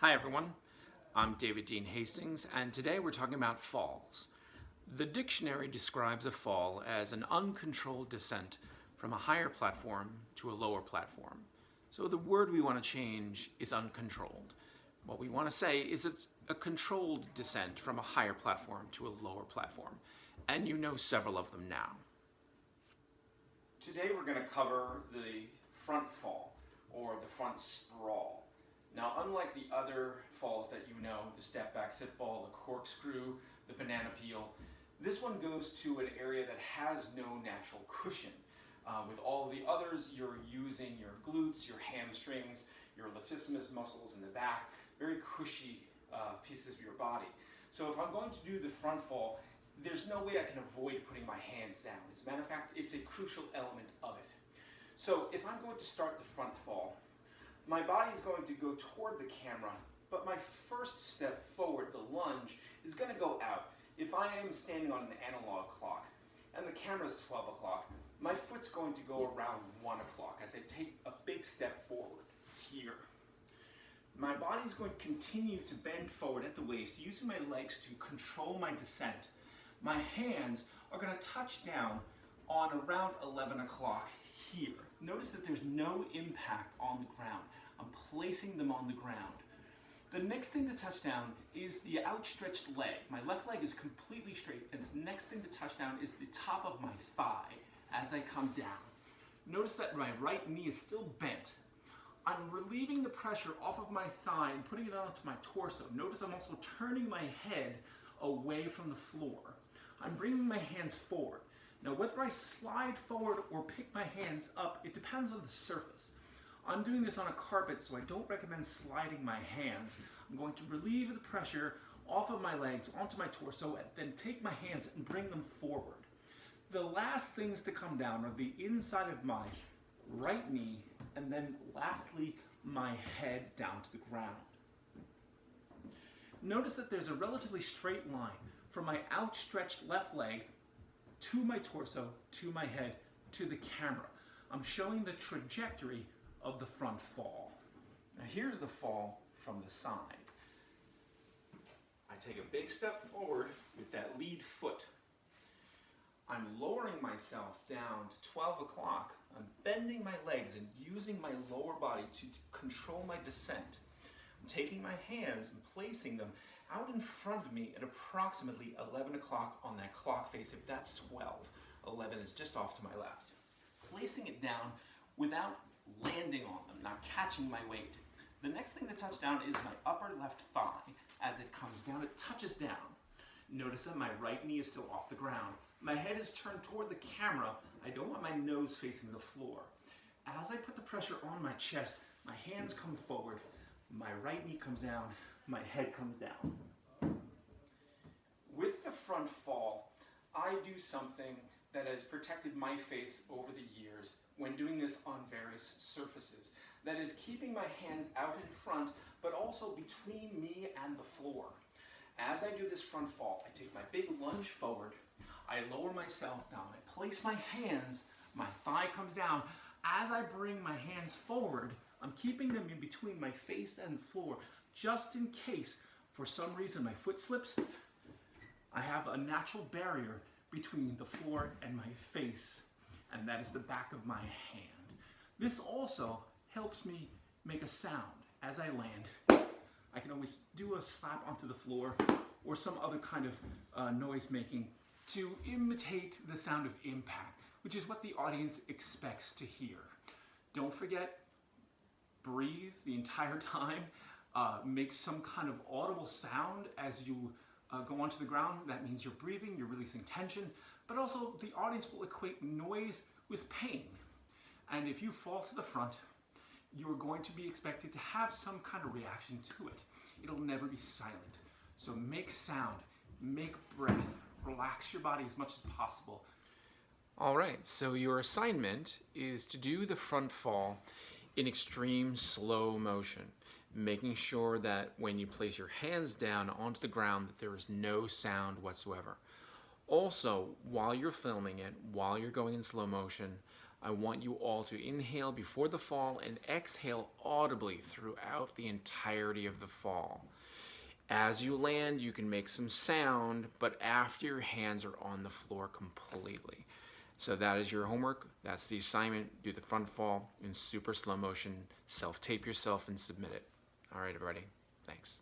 Hi everyone, I'm David Dean Hastings, and today we're talking about falls. The dictionary describes a fall as an uncontrolled descent from a higher platform to a lower platform. So the word we want to change is uncontrolled. What we want to say is it's a controlled descent from a higher platform to a lower platform, and you know several of them now. Today we're going to cover the front fall, or the front sprawl. Now, unlike the other falls that you know, the step back sit fall, the corkscrew, the banana peel, this one goes to an area that has no natural cushion. With all of the others, you're using your glutes, your hamstrings, your latissimus muscles in the back, very cushy pieces of your body. So if I'm going to do the front fall, there's no way I can avoid putting my hands down. As a matter of fact, it's a crucial element of it. So if I'm going to start the front fall, my body is going to go toward the camera, but my first step forward, the lunge, is going to go out. If I am standing on an analog clock and the camera is 12 o'clock, my foot's going to go around 1 o'clock as I take a big step forward here. My body is going to continue to bend forward at the waist, using my legs to control my descent. My hands are going to touch down on around 11 o'clock here. Notice that there's no impact on the ground. I'm placing them on the ground. The next thing to touch down is the outstretched leg. My left leg is completely straight, and the next thing to touch down is the top of my thigh as I come down. Notice that my right knee is still bent. I'm relieving the pressure off of my thigh and putting it onto my torso. Notice I'm also turning my head away from the floor. I'm bringing my hands forward. Now, whether I slide forward or pick my hands up, it depends on the surface. I'm doing this on a carpet, so I don't recommend sliding my hands. I'm going to relieve the pressure off of my legs onto my torso and then take my hands and bring them forward. The last things to come down are the inside of my right knee, and then lastly, my head down to the ground. Notice that there's a relatively straight line from my outstretched left leg to my torso, to my head, to the camera. I'm showing the trajectory of the front fall. Now here's the fall from the side. I take a big step forward with that lead foot. I'm lowering myself down to 12 o'clock. I'm bending my legs and using my lower body to control my descent. I'm taking my hands and placing them out in front of me at approximately 11 o'clock on that clock face. If that's 12, 11 is just off to my left. Placing it down without landing on them, not catching my weight. The next thing to touch down is my upper left thigh. As it comes down, it touches down. Notice that my right knee is still off the ground. My head is turned toward the camera. I don't want my nose facing the floor. As I put the pressure on my chest, my hands come forward, my right knee comes down, my head comes down. With the front fall, I do something that has protected my face over the years when doing this on various surfaces. That is keeping my hands out in front, but also between me and the floor. As I do this front fall, I take my big lunge forward, I lower myself down, I place my hands, my thigh comes down. As I bring my hands forward, I'm keeping them in between my face and the floor, just in case, for some reason, my foot slips. I have a natural barrier between the floor and my face, and that is the back of my hand. This also helps me make a sound as I land. I can always do a slap onto the floor or some other kind of noise making to imitate the sound of impact, which is what the audience expects to hear. Don't forget, breathe the entire time. Make some kind of audible sound as you go onto the ground. That means you're breathing, you're releasing tension, but also the audience will equate noise with pain. And if you fall to the front, you're going to be expected to have some kind of reaction to it. It'll never be silent. So make sound, make breath, relax your body as much as possible. All right, so your assignment is to do the front fall in extreme slow motion, making sure that when you place your hands down onto the ground that there is no sound whatsoever. Also, while you're filming it, while you're going in slow motion, I want you all to inhale before the fall and exhale audibly throughout the entirety of the fall. As you land, you can make some sound, but after your hands are on the floor completely. So that is your homework. That's the assignment. Do the front fall in super slow motion. Self-tape yourself and submit it. All right, everybody. Thanks.